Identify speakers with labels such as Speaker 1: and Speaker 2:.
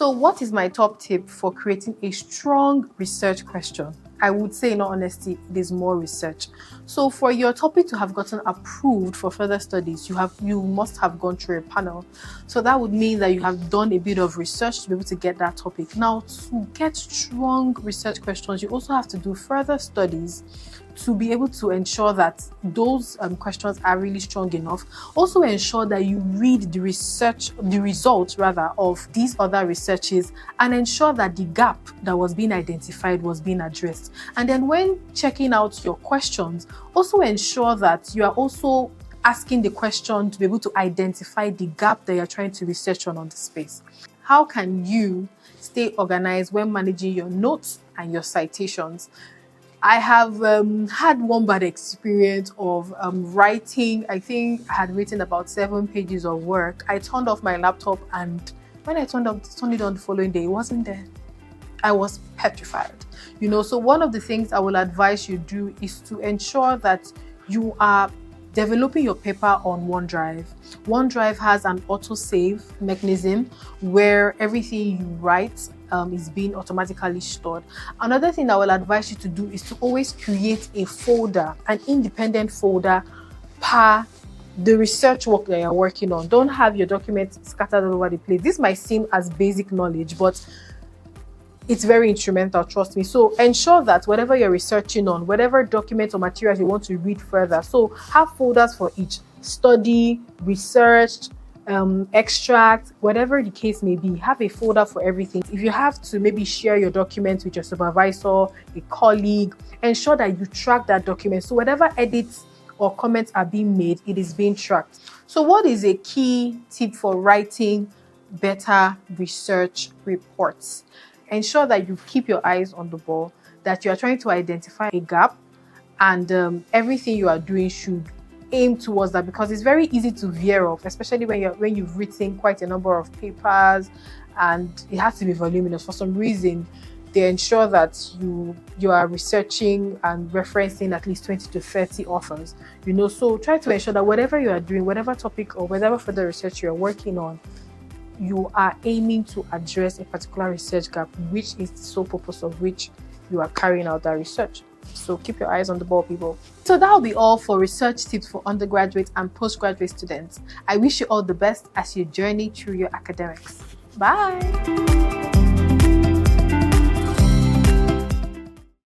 Speaker 1: So what is my top tip for creating a strong research question? I would say, in all honesty, it is more research. So for your topic to have gotten approved for further studies, you must have gone through a panel. So that would mean that you have done a bit of research to be able to get that topic. Now, to get strong research questions, you also have to do further studies to be able to ensure that those questions are really strong enough. Also ensure that you read the results of these other researches, and ensure that the gap that was being identified was being addressed. And then when checking out your questions, also ensure that you are also asking the question to be able to identify the gap that you're trying to research on the space. How can you stay organized when managing your notes and your citations? I have had one bad experience of writing. I think I had written about 7 pages of work. I turned off my laptop, and when I turned it on the following day, it wasn't there. I was petrified. So one of the things I will advise you do is to ensure that you are developing your paper on OneDrive. OneDrive has an autosave mechanism where everything you write is being automatically stored. Another thing I will advise you to do is to always create a folder, an independent folder per the research work that you're working on. Don't have your documents scattered all over the place. This might seem as basic knowledge, but it's very instrumental, trust me. So ensure that whatever you're researching on, whatever documents or materials you want to read further, so have folders for each: study, research, extract, whatever the case may be. Have a folder for everything. If you have to maybe share your documents with your supervisor, a colleague, ensure that you track that document. So whatever edits or comments are being made, it is being tracked. So what is a key tip for writing better research reports? Ensure that you keep your eyes on the ball, that you are trying to identify a gap, and everything you are doing should aim towards that, because it's very easy to veer off, especially when you've written quite a number of papers and it has to be voluminous. For some reason, they ensure that you are researching and referencing at least 20 to 30 authors. So try to ensure that whatever you are doing, whatever topic or whatever further research you are working on, you are aiming to address a particular research gap, which is the sole purpose of which you are carrying out that research. So keep your eyes on the ball, people. So that'll be all for research tips for undergraduate and postgraduate students. I wish you all the best as you journey through your academics. Bye.